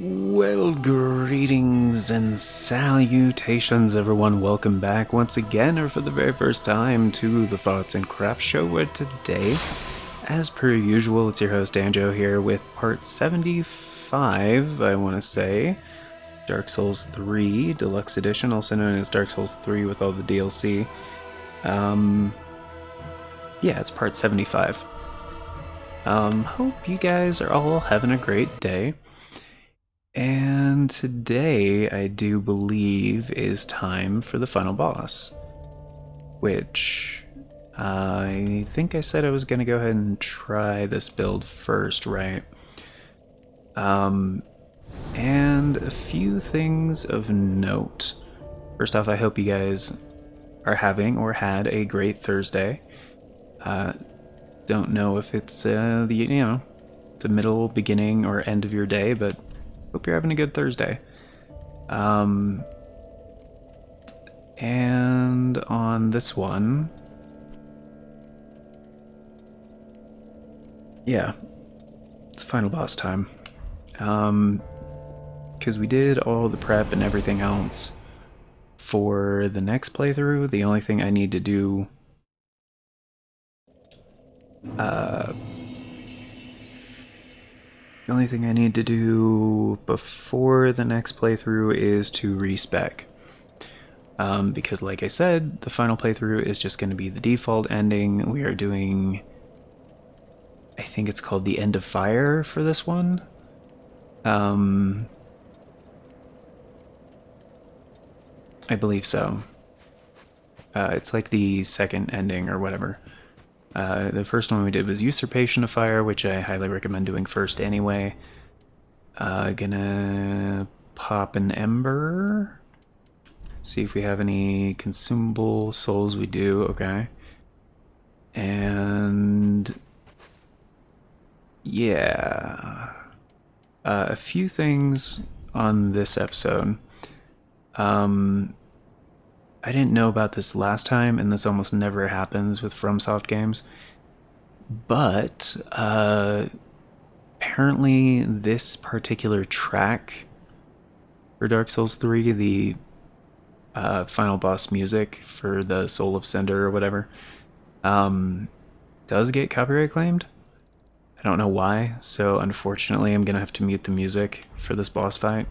Well, greetings and salutations, everyone. Welcome back once again, or for the very first time, to the Thoughts and Crafts Show, where today, as per usual, it's your host Anjo here with part 75, I want to say. Dark Souls 3 Deluxe Edition, also known as Dark Souls 3 with all the DLC. Yeah, it's part 75. Hope you guys are all having a great day. And today, I do believe, is time for the final boss. Which, I think I said I was going to go ahead and try this build first, right? And a few things of note. First off, I hope you guys are having or had a great Thursday. Don't know if it's the middle, beginning, or end of your day, but hope you're having a good Thursday. And on this one, yeah, it's final boss time. Because we did all the prep and everything else for the next playthrough. The only thing I need to do before the next playthrough is to respec. Because like I said, the final playthrough is just going to be the default ending. We are doing, I think it's called the End of Fire for this one. I believe so. It's like the second ending or whatever. The first one we did was Usurpation of Fire, which I highly recommend doing first anyway. Gonna pop an Ember. See if we have any consumable souls. We do, okay. And yeah. A few things on this episode. I didn't know about this last time, and this almost never happens with FromSoft games. But apparently this particular track for Dark Souls 3, the final boss music for the Soul of Cinder or whatever, does get copyright claimed. I don't know why, so unfortunately I'm gonna have to mute the music for this boss fight.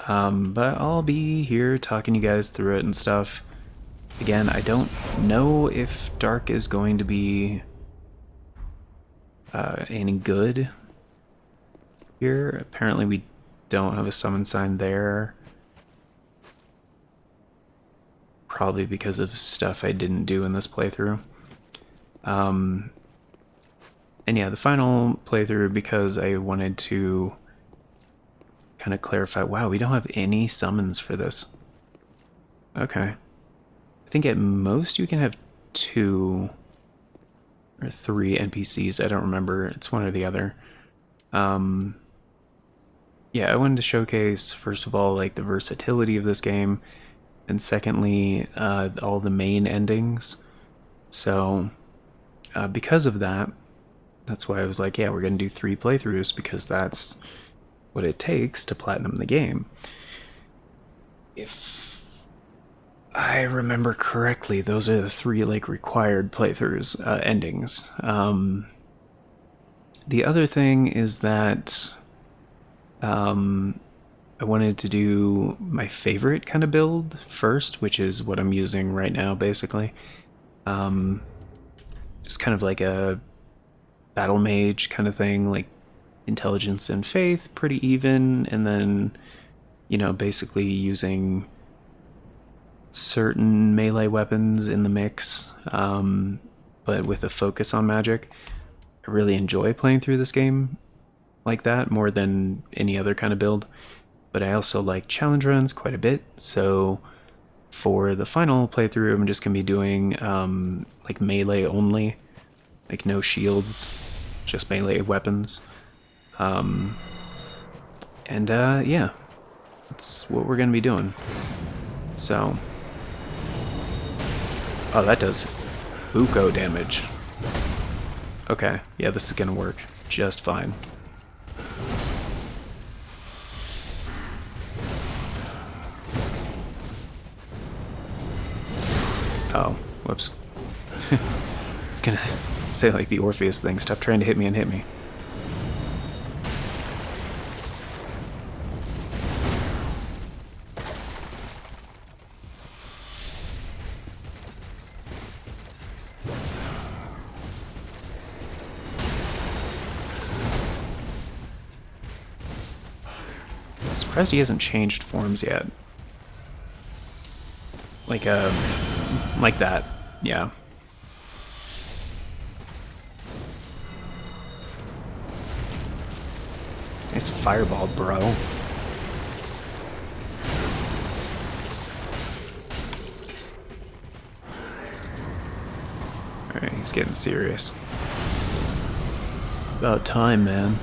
But I'll be here talking you guys through it and stuff. Again, I don't know if Dark is going to be any good here. Apparently we don't have a summon sign there. Probably because of stuff I didn't do in this playthrough. And yeah, the final playthrough, because I wanted to kind of clarify, wow, we don't have any summons for this. Okay. I think at most you can have 2 or 3 NPCs. I don't remember. It's one or the other. Yeah, I wanted to showcase, first of all, like the versatility of this game, and secondly, all the main endings. So, because of that, that's why I was like, yeah, we're going to do 3 playthroughs, because that's what it takes to platinum the game. If I remember correctly, those are the 3 like required playthroughs, endings. The other thing is that I wanted to do my favorite kind of build first, which is what I'm using right now, basically. Just kind of like a battle mage kind of thing, like intelligence and faith, pretty even, and then, basically using certain melee weapons in the mix, but with a focus on magic. I really enjoy playing through this game like that more than any other kind of build, but I also like challenge runs quite a bit, so for the final playthrough I'm just going to be doing like melee only, like no shields, just melee weapons. Yeah, that's what we're going to be doing. So, oh, that does buco damage. Okay, yeah, this is going to work just fine. Oh, whoops. It's gonna say like the Orpheus thing. Stop trying to hit me and hit me. Surprised he hasn't changed forms yet. Like that. Yeah. Nice fireball, bro. Alright, he's getting serious. About time, man.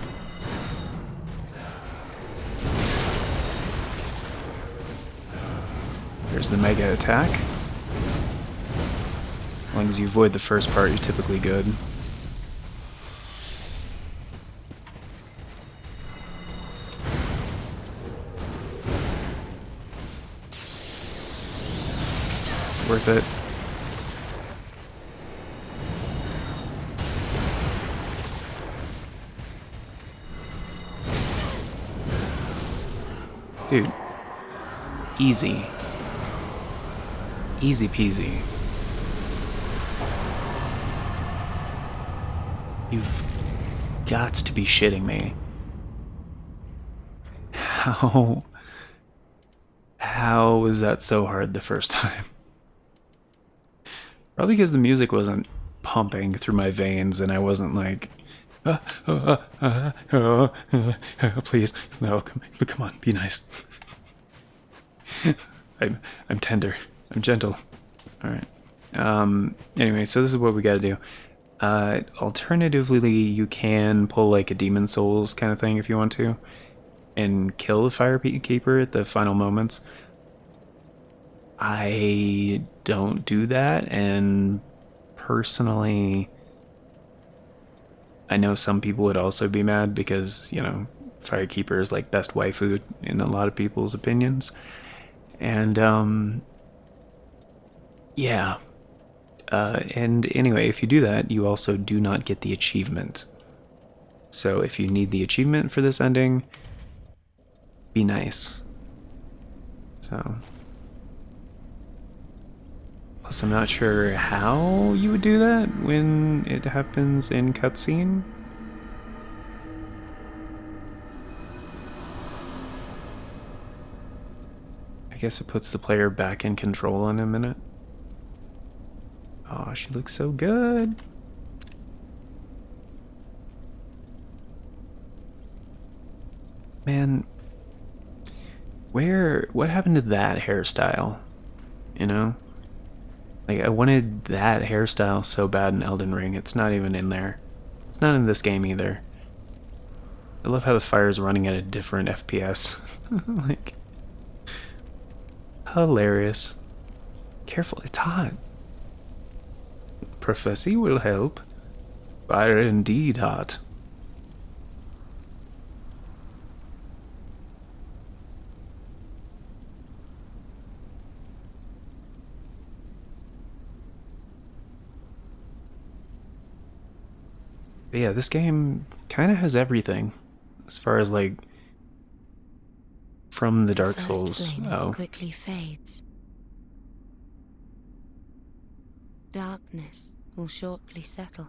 There's the mega attack. As long as you avoid the first part, you're typically good. Worth it. Dude. Easy. Easy peasy. You've got to be shitting me. How was that so hard the first time? Probably because the music wasn't pumping through my veins and I wasn't like, please, no, come on, be nice. I'm tender, I'm gentle. All right. Anyway, so this is what we got to do. Alternatively, you can pull like a Demon Souls kind of thing if you want to, and kill the Firekeeper at the final moments. I don't do that, and personally, I know some people would also be mad because, you know, Firekeeper is like best waifu in a lot of people's opinions. And, yeah. And anyway, if you do that, you also do not get the achievement. So if you need the achievement for this ending, be nice. So. Plus, I'm not sure how you would do that when it happens in cutscene. I guess it puts the player back in control in a minute. Oh, she looks so good. Man, what happened to that hairstyle? You know? Like, I wanted that hairstyle so bad in Elden Ring. It's not even in there. It's not in this game either. I love how the fire is running at a different FPS. Like, hilarious. Careful, it's hot. Prophecy will help. Fire indeed hot. But yeah, this game kind of has everything as far as like from the Dark Souls. Oh, quickly fades. Darkness will shortly settle.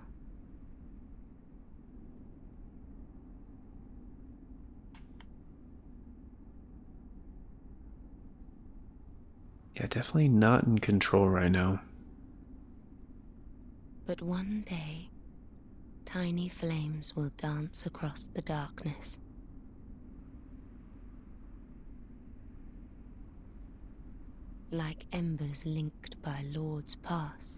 yeah, definitely not in control right now. But one day, tiny flames will dance across the darkness. Like embers linked by Lord's Pass.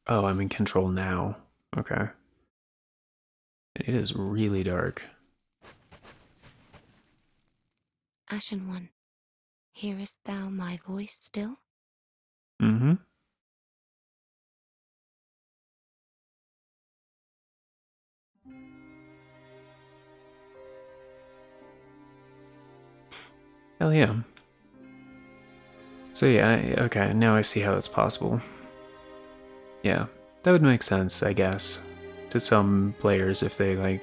Oh, I'm in control now. Okay. It is really dark. Ashen One, hearest thou my voice still? Mm-hmm. Hell yeah. So yeah, okay, now I see how it's possible. Yeah, that would make sense, I guess, to some players if they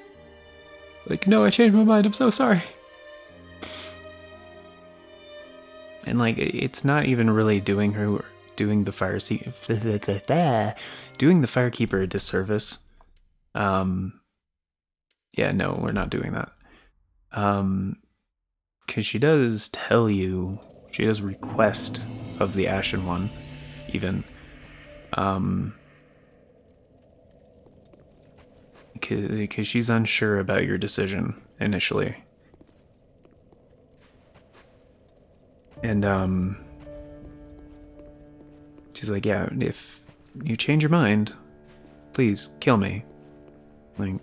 like, no, I changed my mind, I'm so sorry. And like, it's not even really doing the doing the firekeeper a disservice. Um, yeah, no, we're not doing that. Because she does tell you, she does request of the Ashen One, even. Um, because she's unsure about your decision initially. And she's like, yeah, if you change your mind, please kill me. Like,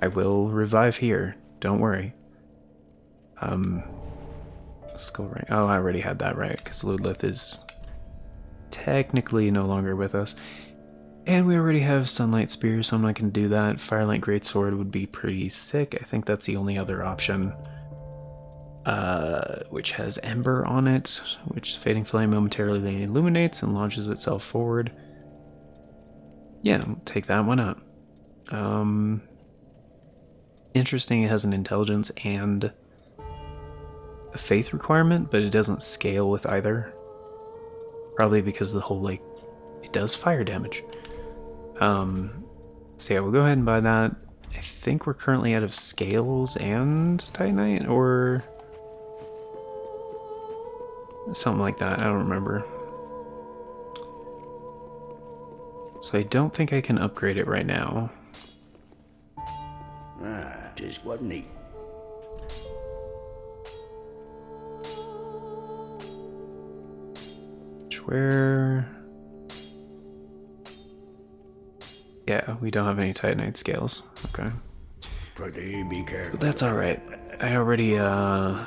I will revive here. Don't worry. Skull ring. Oh, I already had that right because Ludlith is technically no longer with us. And we already have Sunlight Spear, so I'm not going to do that. Firelight Greatsword would be pretty sick. I think that's the only other option. Which has Ember on it, which Fading Flame momentarily illuminates and launches itself forward. Yeah, take that one up. Interesting, it has an intelligence and a faith requirement, but it doesn't scale with either. Probably because the whole, like, it does fire damage. So yeah, we'll go ahead and buy that. I think we're currently out of scales and Titanite, or something like that. I don't remember. So I don't think I can upgrade it right now. Just what neat. Where? Yeah, we don't have any Titanite scales. Okay. Pretty be careful. But that's alright. I already, Oh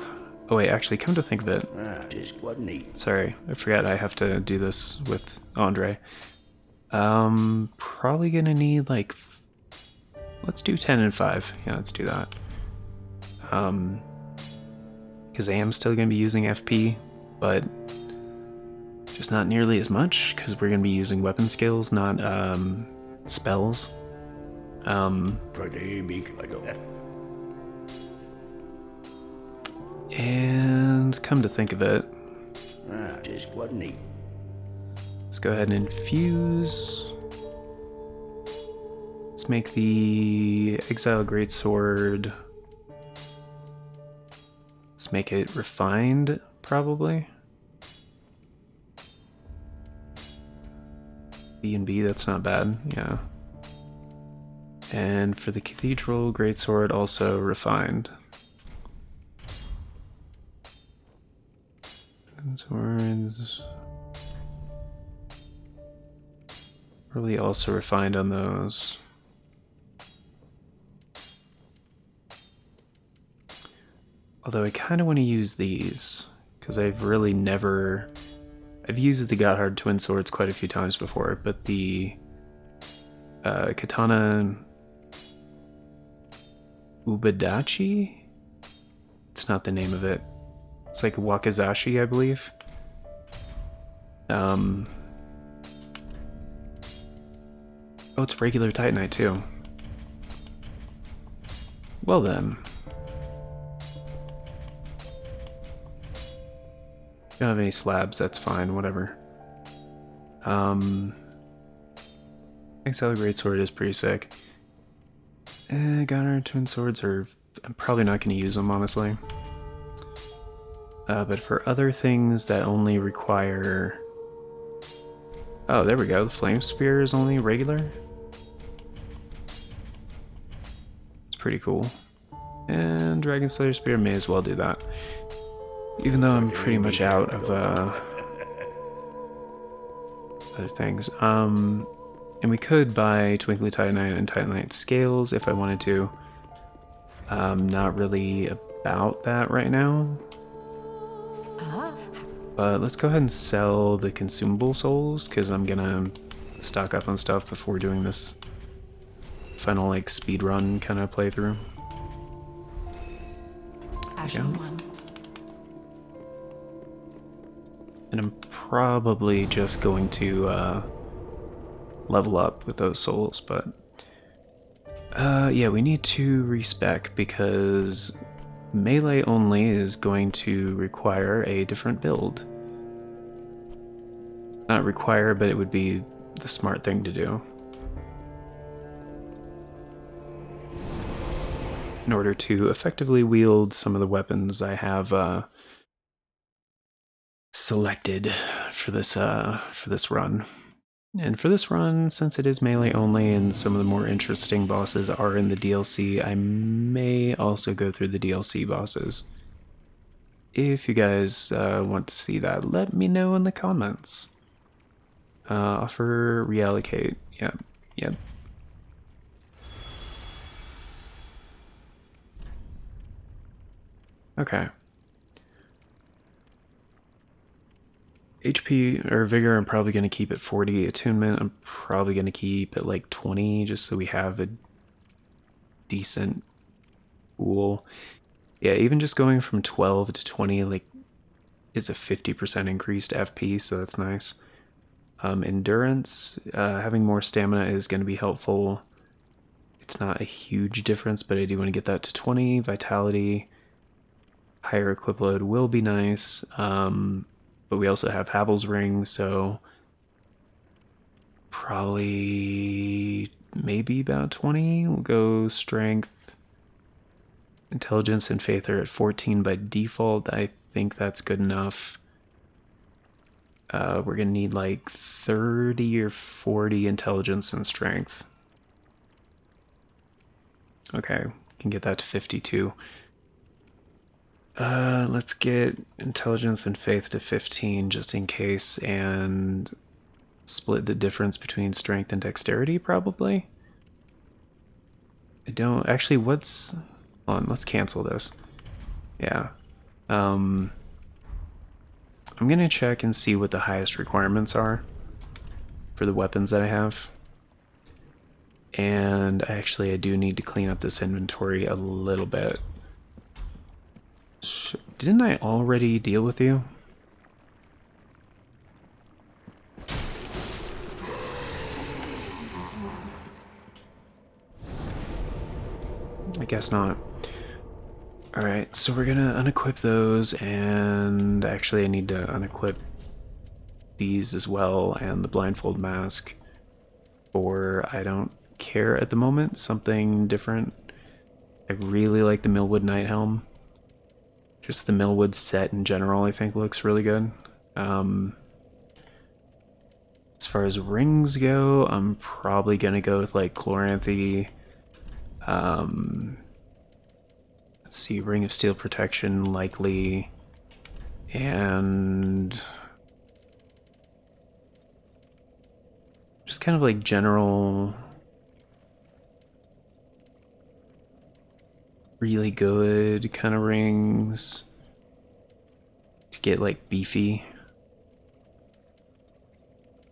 wait, actually, come to think of it. Just what neat. Sorry, I forgot I have to do this with Andre. Probably gonna need, like... Let's do 10 and 5. Yeah, let's do that. Because I am still gonna be using FP, but... just not nearly as much, because we're gonna be using weapon skills, not, spells. Pretty be careful. And come to think of it, Just what neat. let's go ahead and infuse. Let's make the Exile Greatsword. Let's make it refined, probably. B&B, that's not bad, yeah. And for the Cathedral Greatsword, also refined. Swords. Really also refined on those. Although I kind of want to use these, because I've really never... I've used the Gotthard Twin Swords quite a few times before, but the Katana Ubadachi? It's not the name of it. It's like Wakizashi, I believe. Oh, it's regular Titanite too. Well then. Don't have any slabs, that's fine, whatever. Exile Greatsword is pretty sick. Gunner Twin Swords are... I'm probably not going to use them, honestly. But for other things that only require... Oh, there we go. The Flame Spear is only regular. It's pretty cool. And Dragon Slayer Spear may as well do that. Even though I'm pretty much out of other things. And we could buy Twinkly Titanite and Titanite Scales if I wanted to. Not really about that right now. But let's go ahead and sell the consumable souls, because I'm gonna stock up on stuff before doing this final, like, speedrun kind of playthrough. Ashen one. And I'm probably just going to level up with those souls, but yeah, we need to respec because melee only is going to require a different build. Not require, but it would be the smart thing to do. In order to effectively wield some of the weapons I have selected for this run. And for this run, since it is melee only and some of the more interesting bosses are in the DLC, I may also go through the DLC bosses. If you guys want to see that, let me know in the comments. Offer reallocate. Yep, yep. Okay. HP or Vigor, I'm probably going to keep at 40. Attunement, I'm probably going to keep at like 20 just so we have a decent pool. Yeah, even just going from 12 to 20 like is a 50% increased FP, so that's nice. Endurance, having more stamina is going to be helpful. It's not a huge difference, but I do want to get that to 20. Vitality, higher equip load will be nice. But we also have Havel's Ring, so probably maybe about 20. We'll go Strength, Intelligence, and Faith are at 14 by default. I think that's good enough. We're gonna need like 30 or 40 Intelligence and Strength. Okay, can get that to 52. Let's get Intelligence and Faith to 15 just in case, and split the difference between Strength and Dexterity, probably. I don't actually. What's hold on? Let's cancel this. Yeah. I'm gonna check and see what the highest requirements are for the weapons that I have. And actually, I do need to clean up this inventory a little bit. Didn't I already deal with you? I guess not. Alright, so we're gonna unequip those, and actually I need to unequip these as well, and the blindfold mask, or I don't care at the moment, something different. I really like the Millwood Night Helm. Just the Millwood set in general I think looks really good. As far as rings go, I'm probably gonna go with like Chloranthy. Let's see, Ring of Steel Protection likely, and just kind of like general really good kind of rings to get like beefy.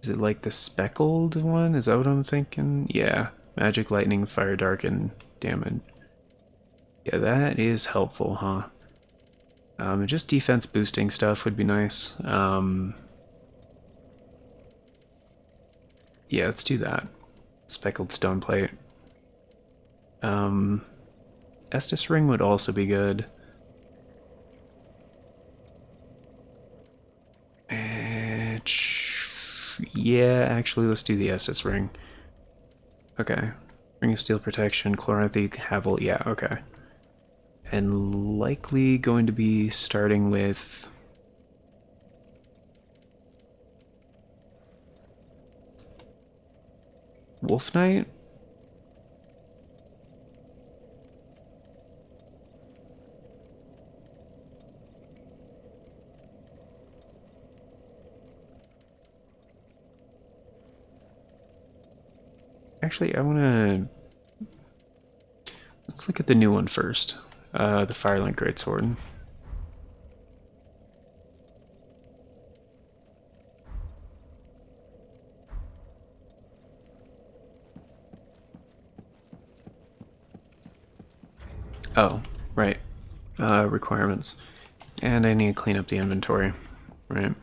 Is it like the speckled one? Is that what I'm thinking? Yeah. Magic, lightning, fire, darken, damage. Yeah, that is helpful, huh? Just defense boosting stuff would be nice. Yeah, let's do that. Speckled stone plate. Estus ring would also be good. Yeah, actually, let's do the Estus ring. Okay. Ring of Steel Protection, Chloranthy, Havel, yeah, okay. And likely going to be starting with Wolf Knight? Actually, I want to... Let's look at the new one first. The Firelink Greatsword. Oh, right. Requirements. And I need to clean up the inventory. Right.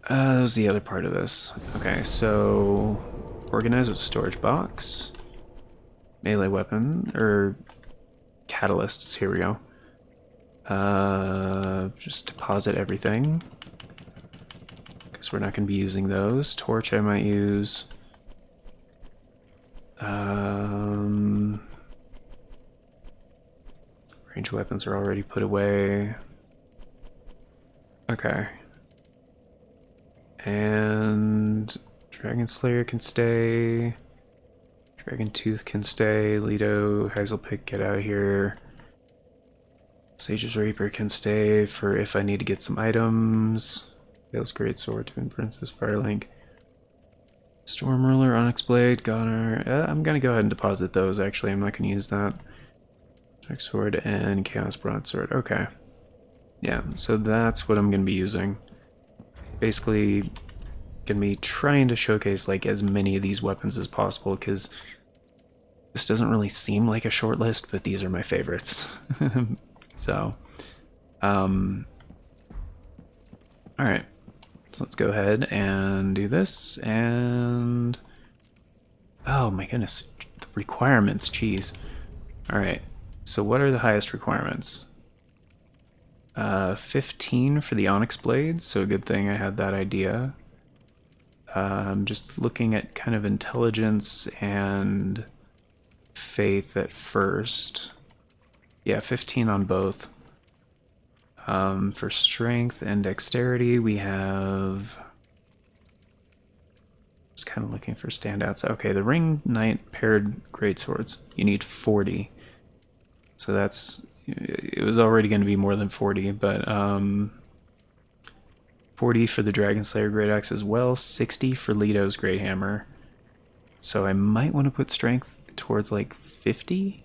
That was the other part of this. Okay, so organize with storage box, melee weapon, or catalysts. Here we go. Just deposit everything because we're not going to be using those. Torch I might use. Range weapons are already put away. Okay. And Dragon Slayer can stay. Dragon Tooth can stay. Lido, Hazelpick, get out of here. Sage's Reaper can stay for if I need to get some items. Gale's Greatsword, Twin Princess, Firelink. Storm Ruler, Onyx Blade, Goner. I'm gonna go ahead and deposit those actually. I'm not gonna use that. Dark Sword and Chaos Broadsword. Okay. Yeah, so that's what I'm gonna be using. Basically, gonna be trying to showcase like as many of these weapons as possible because this doesn't really seem like a short list, but these are my favorites. So, all right. So let's go ahead and do this. And oh my goodness, the requirements. Jeez. All right. So what are the highest requirements? 15 for the Onyx Blade, so a good thing I had that idea. I'm just looking at kind of intelligence and faith at first. Yeah, 15 on both. For strength and dexterity, we have... Just kind of looking for standouts. Okay, the Ring Knight paired greatswords. You need 40. So that's... It was already going to be more than 40, but 40 for the Dragon Slayer Great Axe as well, 60 for Leto's Great Hammer. So I might want to put strength towards like 50.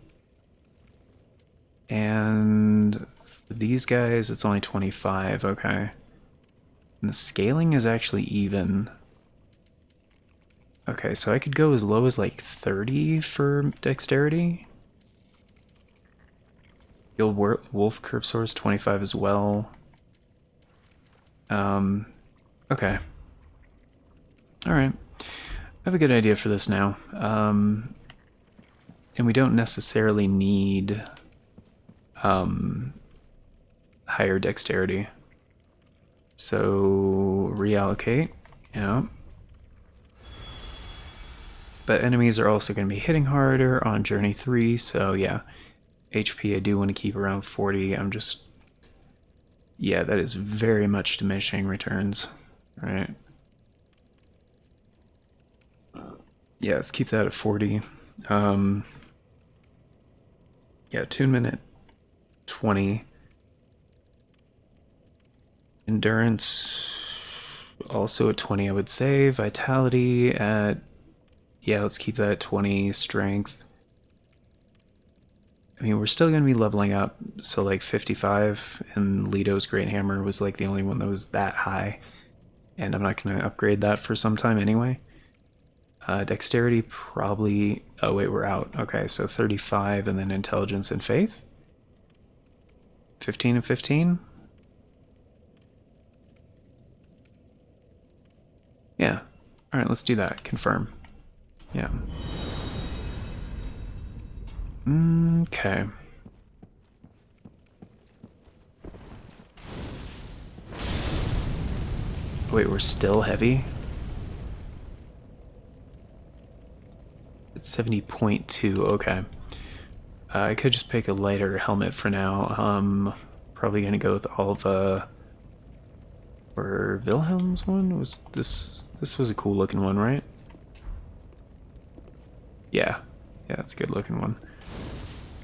And for these guys, it's only 25, okay. And the scaling is actually even. Okay, so I could go as low as like 30 for dexterity. Guild Wolf Curve Source 25 as well. Okay. Alright. I have a good idea for this now. And we don't necessarily need higher dexterity. So reallocate, yeah. But enemies are also going to be hitting harder on Journey 3, so yeah. HP I do want to keep around 40. I'm just... Yeah, that is very much diminishing returns. Right. Yeah, let's keep that at 40. Yeah, attunement at 20. Endurance also at 20, I would say. Vitality at... Yeah, let's keep that at 20. Strength. I mean, we're still going to be leveling up, so like 55, and Leto's Great Hammer was like the only one that was that high, and I'm not going to upgrade that for some time anyway. Dexterity probably... Oh wait, we're out. Okay, so 35, and then Intelligence and Faith. 15 and 15? Yeah. Alright, let's do that. Confirm. Yeah. Okay. Wait, we're still heavy? It's 70.2, okay. I could just pick a lighter helmet for now. Probably gonna go with all the... Or Wilhelm's one? Was this was a cool looking one, right? Yeah. Yeah, that's a good looking one.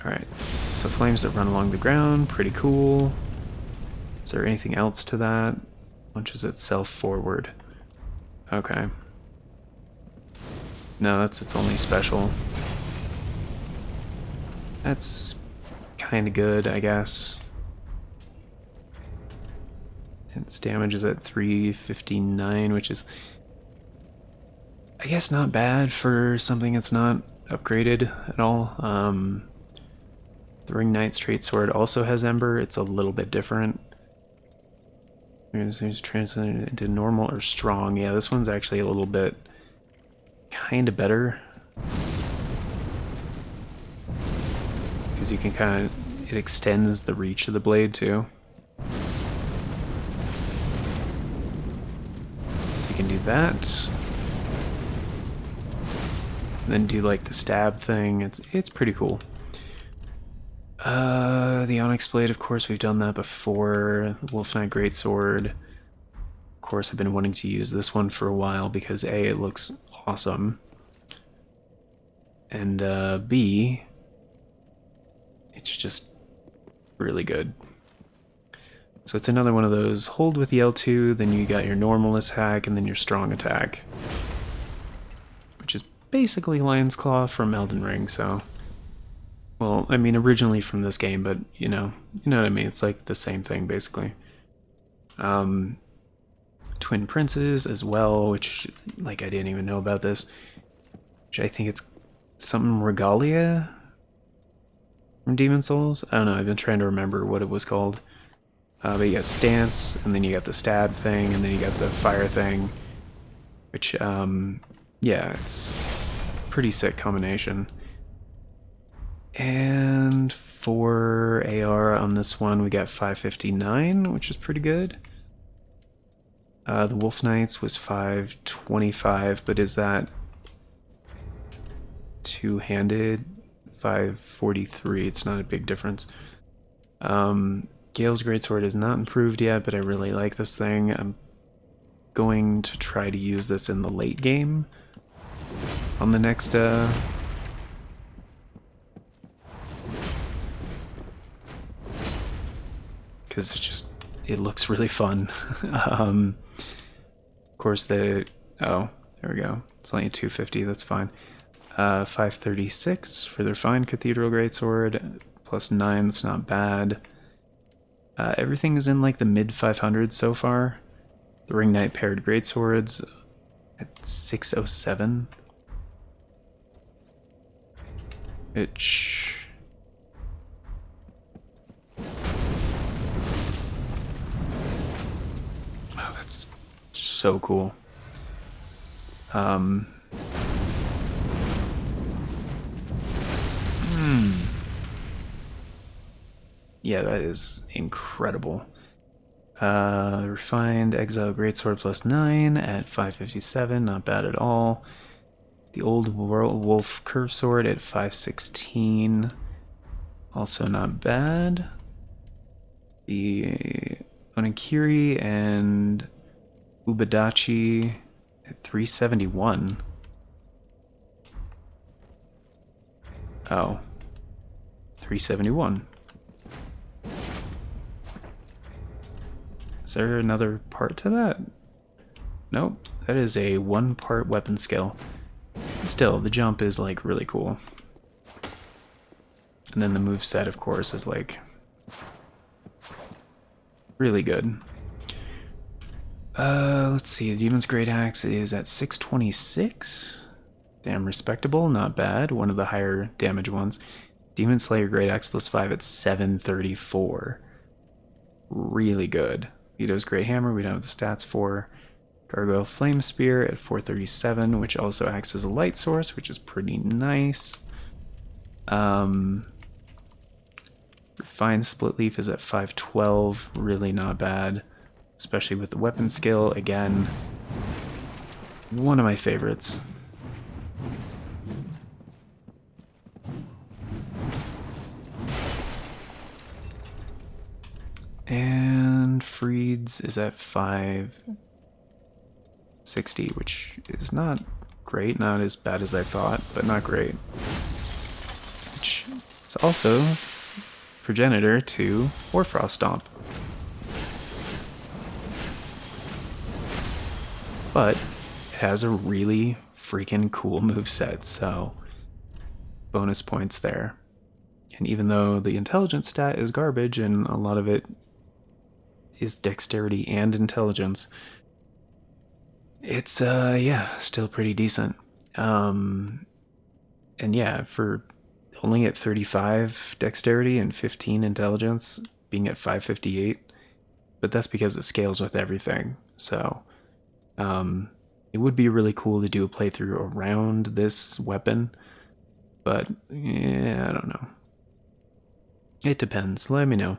Alright, so flames that run along the ground, pretty cool. Is there anything else to that? Launches itself forward. Okay. No, that's its only special. That's kind of good, I guess. Its damage is at 359, which is, I guess, not bad for something that's not upgraded at all. The Ring Knight Straight Sword also has Ember. It's a little bit different. There's translated into normal or strong. Yeah, this one's actually a little bit kind of better. Because you can kind of, it extends the reach of the blade too. So you can do that. And then do like the stab thing. It's pretty cool. The Onyx Blade, of course, we've done that before. The Wolf Knight Greatsword. Of course, I've been wanting to use this one for a while because A, it looks awesome. And B, it's just really good. So it's another one of those, hold with the L2, then you got your normal attack, and then your strong attack. Which is basically Lion's Claw from Elden Ring, so... Well, I mean, originally from this game, but you know what I mean. It's like the same thing, basically. Twin Princes as well, which, like, I didn't even know about this. Which I think it's something Regalia from Demon Souls. I don't know. I've been trying to remember what it was called. But you got Stance, and then you got the stab thing, and then you got the fire thing. Which, yeah, it's a pretty sick combination. And for AR on this one, we got 559, which is pretty good. The Wolf Knights was 525, but is that two-handed? 543, it's not a big difference. Gale's Greatsword is not improved yet, but I really like this thing. I'm going to try to use this in the late game on the next because it looks really fun. Of course, oh, there we go. It's only 250. That's fine. 536 for their fine Cathedral Greatsword, plus 9. That's not bad. Everything is in like the mid 500s so far. The Ring Knight paired Greatswords at 607. Which... Oh, that's so cool. Yeah, that is incredible. Refined Exile Greatsword plus 9 at 557, not bad at all. The Old Wolf Curve Sword at 516, also not bad. The Onikiri and Ubadachi at 371. Oh, 371. Is there another part to that? Nope, that is a one-part weapon skill. Still, the jump is like really cool. And then the moveset, of course, is like really good. Let's see, the Demon's Great Axe is at 626. Damn respectable, not bad. One of the higher damage ones. Demon Slayer Great Axe plus 5 at 734. Really good. Vito's Great Hammer, we don't have the stats for. Gargoyle Flame Spear at 437, which also acts as a light source, which is pretty nice. Refined Split Leaf is at 512, really not bad. Especially with the weapon skill, again, one of my favorites. And Freed's is at 560, which is not great, not as bad as I thought, but not great. Which is also progenitor to Warfrost Stomp. But it has a really freaking cool moveset, so bonus points there. And even though the intelligence stat is garbage and a lot of it is dexterity and intelligence, it's yeah, still pretty decent. And yeah, for only at 35 dexterity and 15 intelligence, being at 558, but that's because it scales with everything. So it would be really cool to do a playthrough around this weapon, but yeah, I don't know. It depends. Let me know.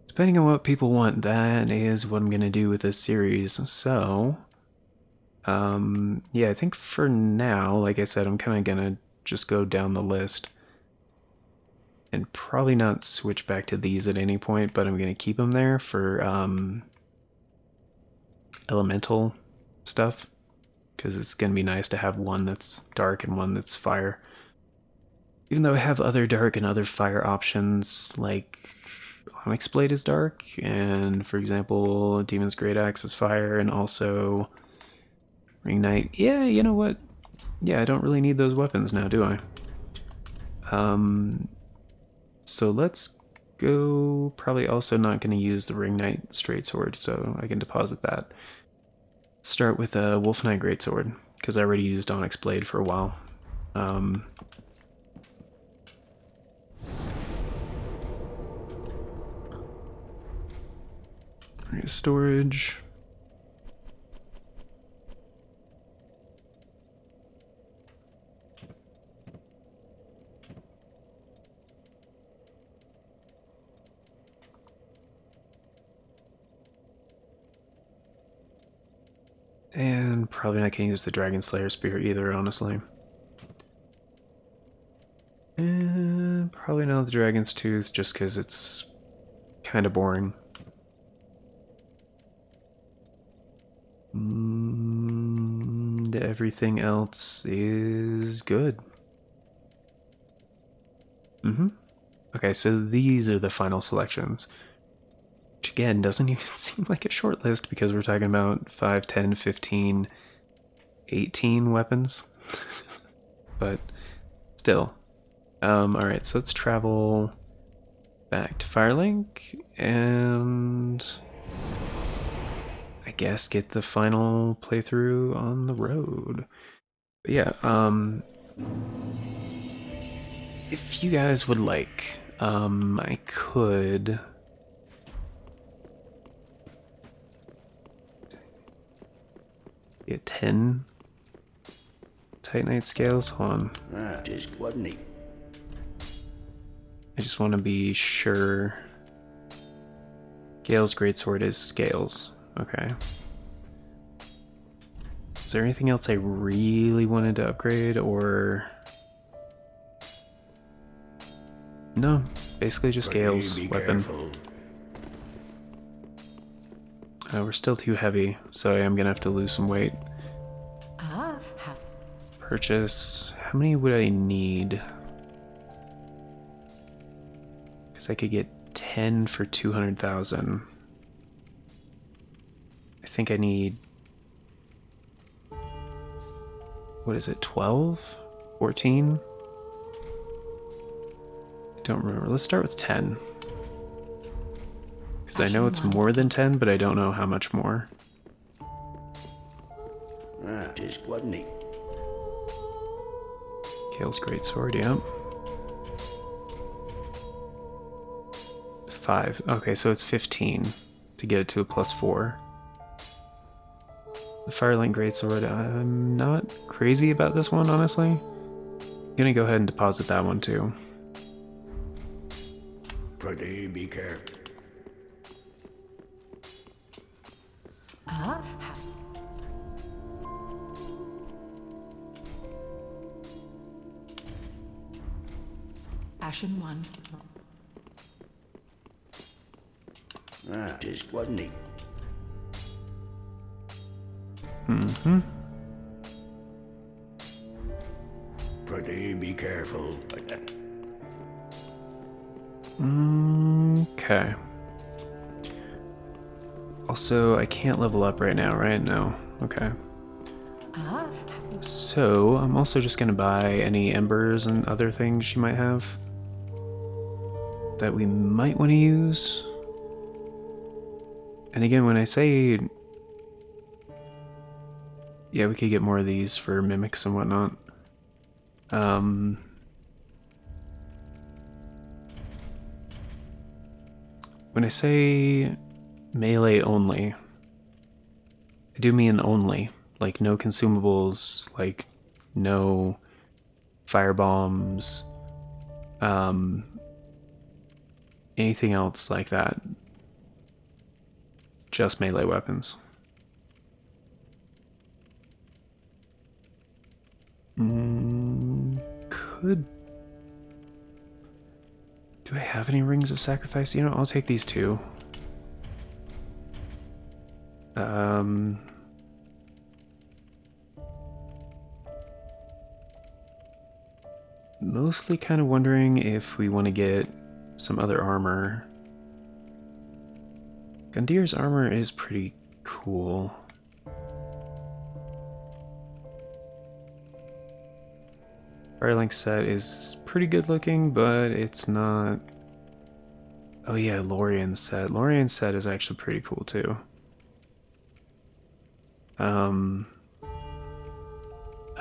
Depending on what people want, that is what I'm gonna do with this series. So, yeah, I think for now, like I said, I'm kind of gonna just go down the list and probably not switch back to these at any point, but I'm gonna keep them there for elemental stuff because it's gonna be nice to have one that's dark and one that's fire. Even though I have other dark and other fire options, like Onyx Blade is dark, and for example, Demon's Great Axe is fire, and also Ring Knight. Yeah, you know what? Yeah, I don't really need those weapons now, do I? So let's go. Probably also not going to use the Ring Knight Straight Sword, so I can deposit that. Start with a Wolf Knight Greatsword, because I already used Onyx Blade for a while. Storage. And probably not going to use the Dragon Slayer Spear either, honestly. And probably not the Dragon's Tooth, just because it's kind of boring. Everything else is good. Okay, so these are the final selections. Which again doesn't even seem like a short list because we're talking about 5, 10, 15, 18 weapons. But still. Alright, so let's travel back to Firelink and I guess get the final playthrough on the road. But yeah, if you guys would like, I could get 10 Titanite scales. Hold on. Just what neat. I just want to be sure. Gale's Greatsword is scales. Okay. Is there anything else I really wanted to upgrade, or... No, basically just Gale's weapon. We're still too heavy, so I am gonna have to lose some weight. Purchase. How many would I need? Because I could get 10 for 200,000. I think I need... What is it, 12? 14? I don't remember. Let's start with 10. Because I know it's more than 10, but I don't know how much more. Just what neat. Gale's Greatsword, yeah. 5. Okay, so it's 15 to get it to a +4. The Firelink Greatsword, I'm not crazy about this one, honestly. I'm gonna go ahead and deposit that one too. Pretty be careful. Ashen one. Just what neat. Pretty be careful. Okay. Also, I can't level up right now, right? No. Okay. So, I'm also just gonna buy any embers and other things she might have that we might want to use. And again, when I say... Yeah, we could get more of these for mimics and whatnot. When I say melee only. I do mean only. Like, no consumables, like, no firebombs, anything else like that. Just melee weapons. Could... Do I have any rings of sacrifice? You know, I'll take these two. Mostly kind of wondering if we want to get some other armor. Gundir's armor is pretty cool. Firelink set is pretty good looking, but it's not... Oh yeah, Lorian's set. Lorian's set is actually pretty cool too.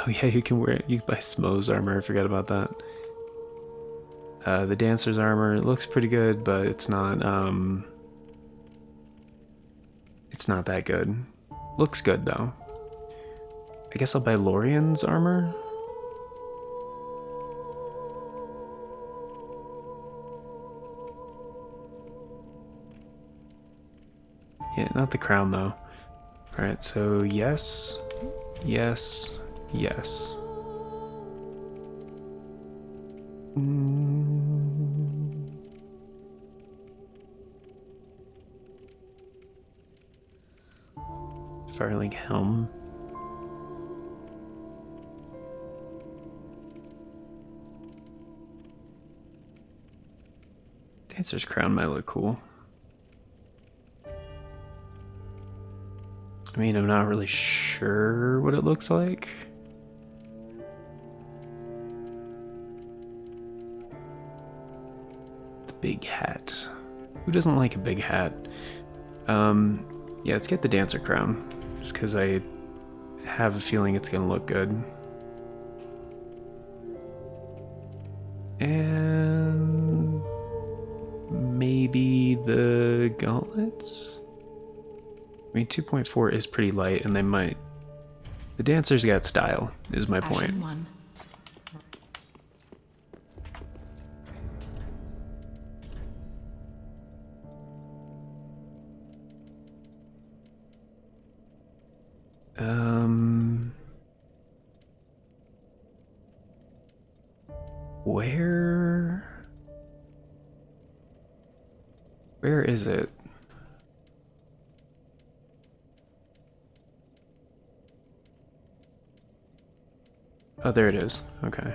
Oh yeah, you can wear it. You can buy Smo's armor. I forgot about that. The Dancer's armor looks pretty good, but it's not that good. Looks good though. I guess I'll buy Lorian's armor. Yeah, not the crown though. Alright, so yes, yes, yes. Firelink helm. Dancer's crown might look cool. I mean, I'm not really sure what it looks like. The big hat. Who doesn't like a big hat? Yeah, let's get the Dancer crown. Just because I have a feeling it's gonna look good. And maybe the gauntlets? I mean, 2.4 is pretty light, and they might... The Dancer's got style, is my point. One. Where is it? Oh, there it is. Okay.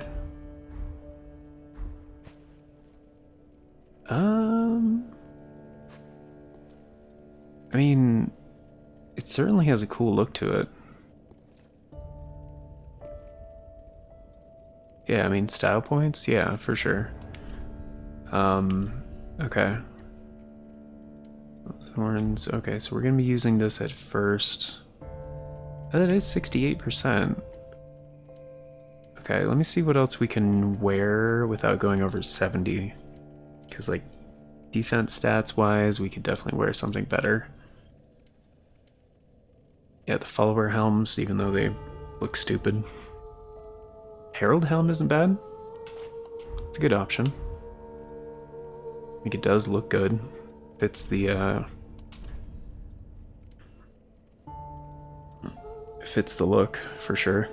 I mean, it certainly has a cool look to it. Yeah, I mean, style points? Yeah, for sure. Okay. Thorns. Okay, so we're gonna be using this at first. Oh, that is 68%. Okay, let me see what else we can wear without going over 70. Because, like, defense stats wise, we could definitely wear something better. Yeah, the follower helms, even though they look stupid. Herald helm isn't bad. It's a good option. I think it does look good. Fits the fits the look for sure.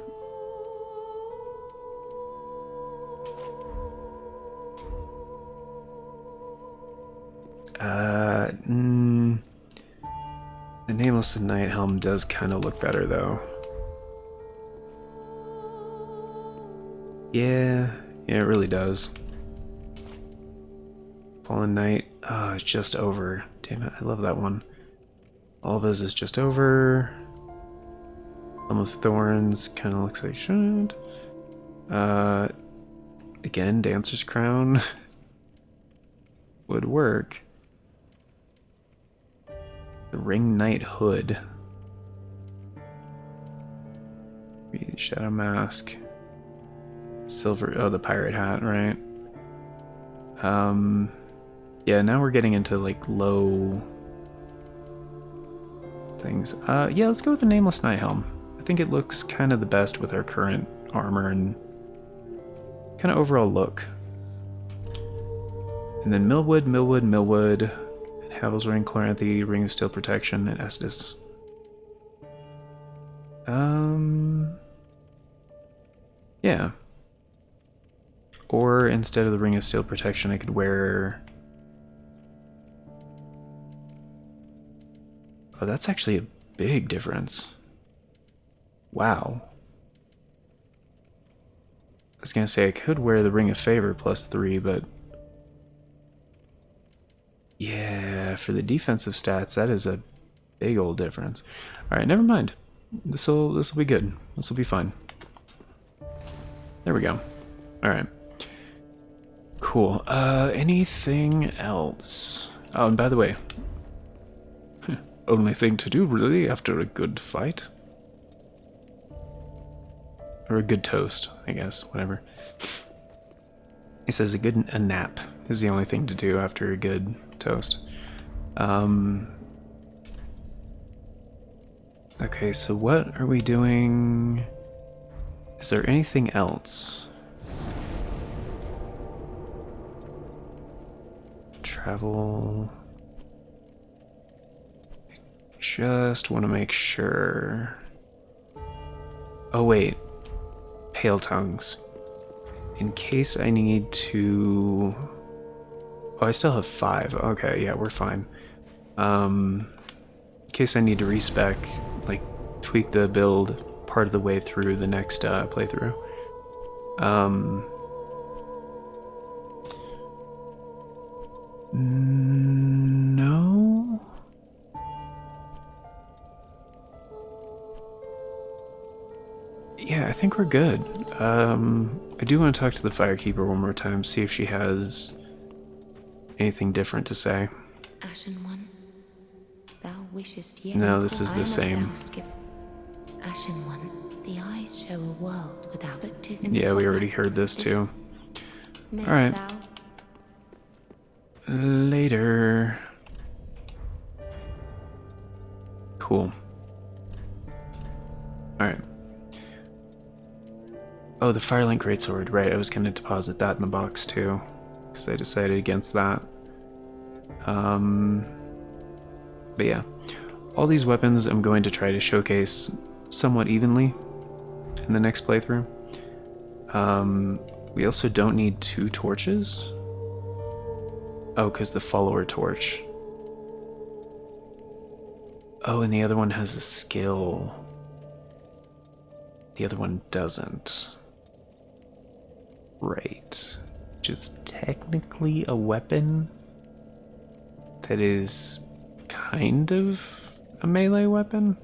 The Nameless Night helm does kind of look better though. Yeah, it really does. Fallen Knight, oh, it's just over. Damn it, I love that one. All of this is just over. Helm of Thorns kind of looks like shit. Again, Dancer's Crown would work. The Ring Knight Hood. Shadow Mask. Silver, oh, the pirate hat, right? Yeah, now we're getting into like low things. Yeah, let's go with the Nameless Nighthelm. I think it looks kind of the best with our current armor and kind of overall look. And then Millwood, Millwood, Millwood, Havel's Ring, Chloranthy, Ring of Steel Protection, and Estus. Yeah. Or instead of the Ring of Steel Protection, I could wear... Oh, that's actually a big difference. Wow. I was gonna say I could wear the Ring of Favor +3, but... Yeah, for the defensive stats, that is a big old difference. Alright, never mind. This'll be good. This'll be fine. There we go. Alright. Cool. Anything else? Oh, and by the way, only thing to do really after a good fight. Or a good toast, I guess, whatever. He says a nap is the only thing to do after a good toast. Okay, so what are we doing? Is there anything else? Travel. Just want to make sure. Oh wait, Pale Tongues. In case I need to... Oh, I still have 5. Okay, yeah, we're fine. In case I need to respec, like, tweak the build part of the way through the next playthrough. No? Yeah, I think we're good. I do want to talk to the Firekeeper one more time, see if she has anything different to say. Ashen One, thou wishest yet. No, this is the same. Ashen One, the eyes show a world without but Yeah, we already heard this too. Alright. Later. Cool. Alright. Oh, the Firelink Greatsword, right, I was going to deposit that in the box too, because I decided against that. But yeah, all these weapons I'm going to try to showcase somewhat evenly in the next playthrough. We also don't need 2 torches. Oh, because the follower torch. Oh, and the other one has a skill. The other one doesn't. Right. Which is technically a weapon that is kind of a melee weapon.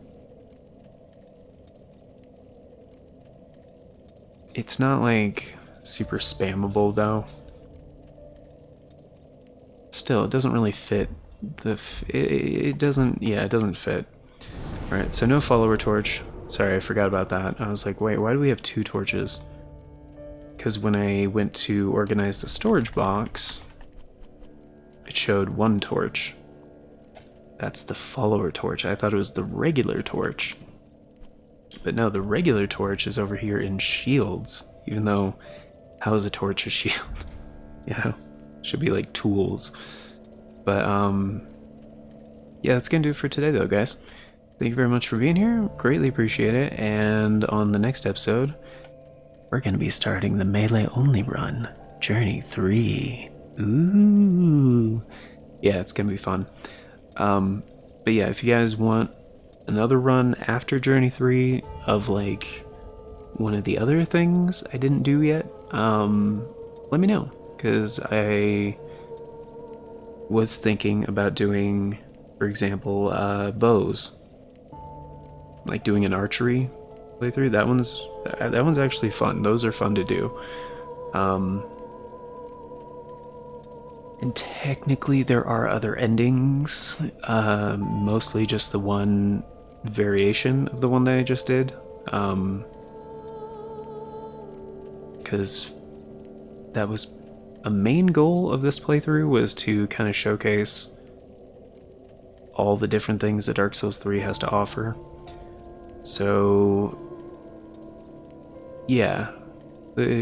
It's not like super spammable though. Still, it doesn't really fit the it doesn't, yeah, it doesn't fit. Alright, so no follower torch. Sorry, I forgot about that. I was like, wait, why do we have 2 torches? Because when I went to organize the storage box, it showed 1 torch. That's the follower torch. I thought it was the regular torch. But no, the regular torch is over here in shields, even though how is a torch a shield? You know? Should be like tools. But yeah, that's gonna do it for today though, guys. Thank you very much for being here. Greatly appreciate it. And on the next episode, we're gonna be starting the melee only run, Journey 3. Ooh. Yeah, it's gonna be fun. But yeah, if you guys want another run after Journey 3 of like one of the other things I didn't do yet, let me know, because I was thinking about doing, for example, bows, like doing an archery playthrough. That one's actually fun. Those are fun to do. And technically there are other endings, mostly just the one variation of the one that I just did, because that was a main goal of this playthrough, was to kind of showcase all the different things that Dark Souls 3 has to offer. So, yeah,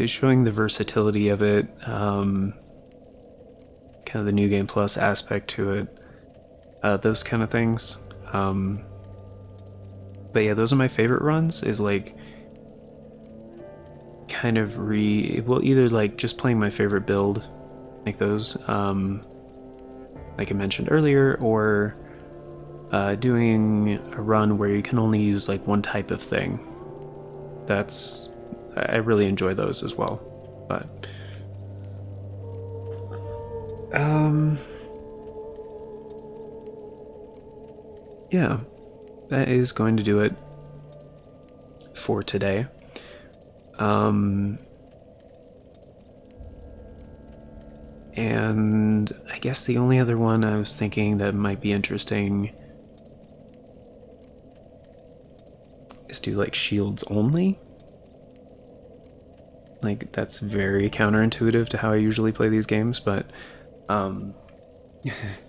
showing the versatility of it, kind of the New Game Plus aspect to it, those kind of things. But yeah, those are my favorite runs, is like kind of either like just playing my favorite build, like those, like I mentioned earlier, or doing a run where you can only use like one type of thing. I really enjoy those as well. But yeah, that is going to do it for today. And I guess the only other one I was thinking that might be interesting is do like shields only. Like, that's very counterintuitive to how I usually play these games, but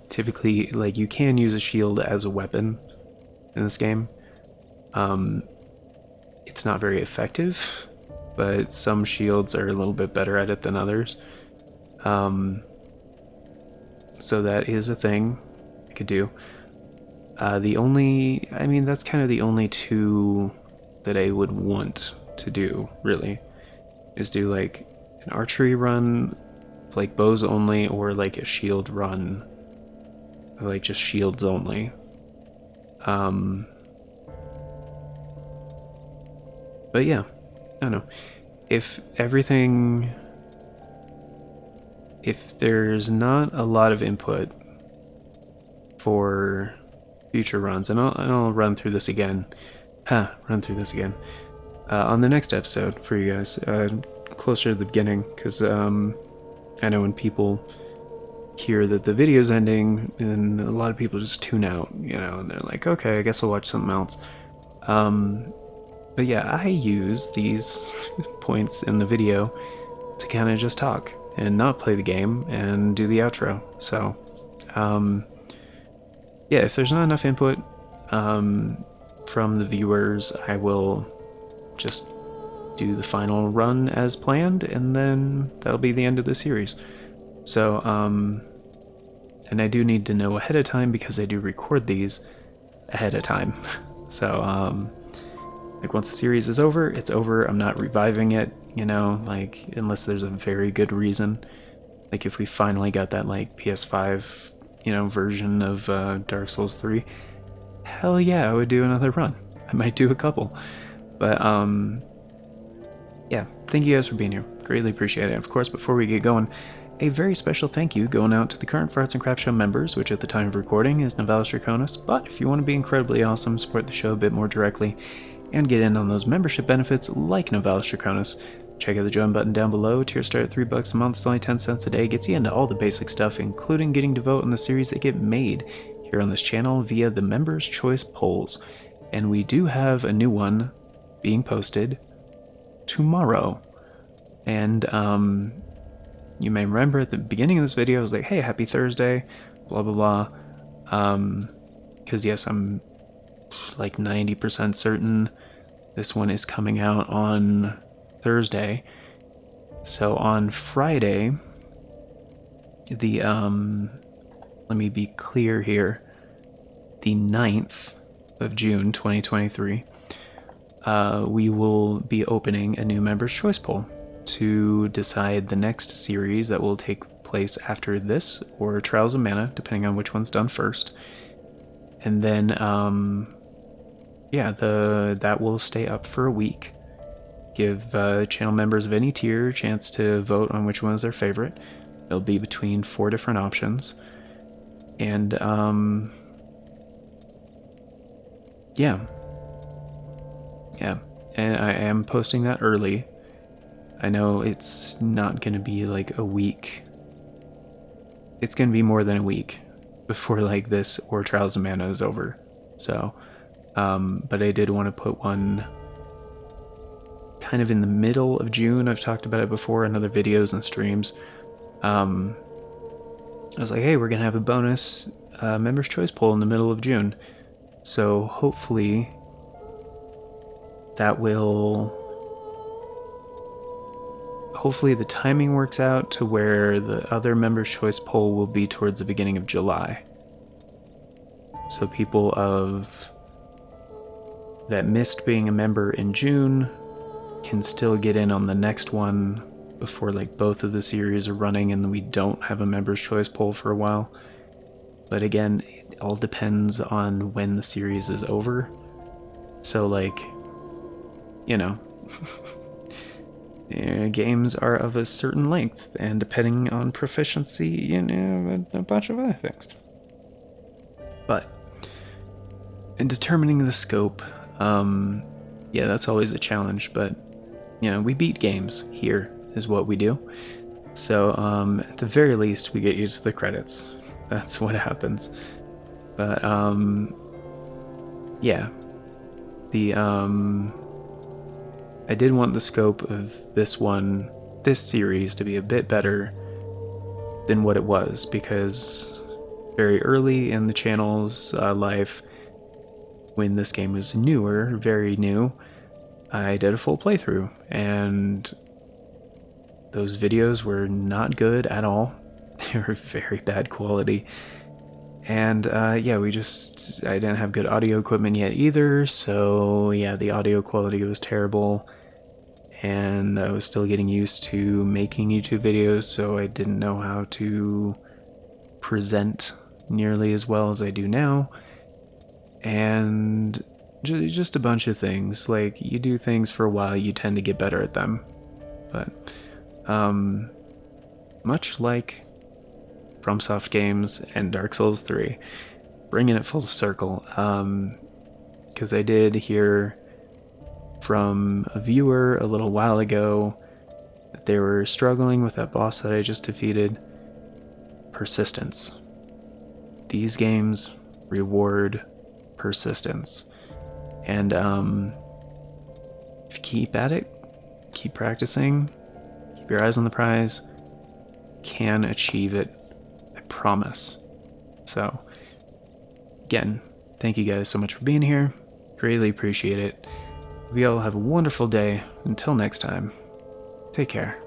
typically, like, you can use a shield as a weapon in this game. It's not very effective, but some shields are a little bit better at it than others. So that is a thing I could do. That's kind of the only two that I would want to do, really, is do like an archery run, like bows only, or like a shield run, like just shields only. But yeah, I don't know. If there's not a lot of input for future runs, and I'll run through this again. Run through this again on the next episode for you guys, closer to the beginning, because I know when people hear that the video's ending, and a lot of people just tune out, and they're like, okay, I guess I'll watch something else. But yeah, I use these points in the video to kind of just talk and not play the game and do the outro. So, yeah, if there's not enough input from the viewers, I will just do the final run as planned, and then that'll be the end of the series. So, and I do need to know ahead of time because I do record these ahead of time. So, like, once the series is over, it's over. I'm not reviving it, like, unless there's a very good reason. Like, if we finally got that, like, PS5, version of Dark Souls 3, hell yeah, I would do another run. I might do a couple. But, yeah, thank you guys for being here. Greatly appreciate it. And of course, before we get going, a very special thank you going out to the current Farts and Crap Show members, which at the time of recording is Novalis Draconis. But if you want to be incredibly awesome, support the show a bit more directly, and get in on those membership benefits like Novalis Draconis, check out the join button down below. Tier start at $3 a month, it's only 10 cents a day, gets you into all the basic stuff, including getting to vote on the series that get made here on this channel via the Members' Choice polls. And we do have a new one being posted tomorrow. And you may remember at the beginning of this video, I was like, hey, happy Thursday, blah, blah, blah. Because yes, I'm like 90% certain this one is coming out on Thursday. So on Friday, let me be clear here, the 9th of June 2023, we will be opening a new Members' Choice poll to decide the next series that will take place after this, or Trials of Mana, depending on which one's done first. And then, yeah, that will stay up for a week. Give channel members of any tier a chance to vote on which one is their favorite. It'll be between 4 different options. And, yeah. Yeah, and I am posting that early. I know it's not going to be like a week. It's going to be more than a week before like this or Trials of Mana is over. So, but I did want to put one kind of in the middle of June. I've talked about it before in other videos and streams. I was like, hey, we're going to have a bonus a Members' Choice poll in the middle of June. So hopefully that will... Hopefully the timing works out to where the other Members' Choice poll will be towards the beginning of July. So people that missed being a member in June can still get in on the next one before like both of the series are running and we don't have a Members' Choice poll for a while. But again, it all depends on when the series is over. So like, you know, games are of a certain length, and depending on proficiency, you know, a bunch of other things. But in determining the scope, yeah, that's always a challenge, but, you know, we beat games here, is what we do. So, at the very least, we get used to the credits. That's what happens. But, yeah. I did want the scope of this series, to be a bit better than what it was, because very early in the channel's life, when this game was newer, very new, I did a full playthrough, and those videos were not good at all. They were very bad quality. And yeah, I didn't have good audio equipment yet either, so yeah, the audio quality was terrible. And I was still getting used to making YouTube videos, so I didn't know how to present nearly as well as I do now. And just a bunch of things. Like, you do things for a while, you tend to get better at them. But, much like FromSoft games and Dark Souls 3, bringing it full circle, because I did hear from a viewer a little while ago that they were struggling with that boss that I just defeated. Persistence. These games reward persistence. And if you keep at it, keep practicing, keep your eyes on the prize, can achieve it, I promise. So, again, thank you guys so much for being here. Greatly appreciate it. We all have a wonderful day. Until next time, take care.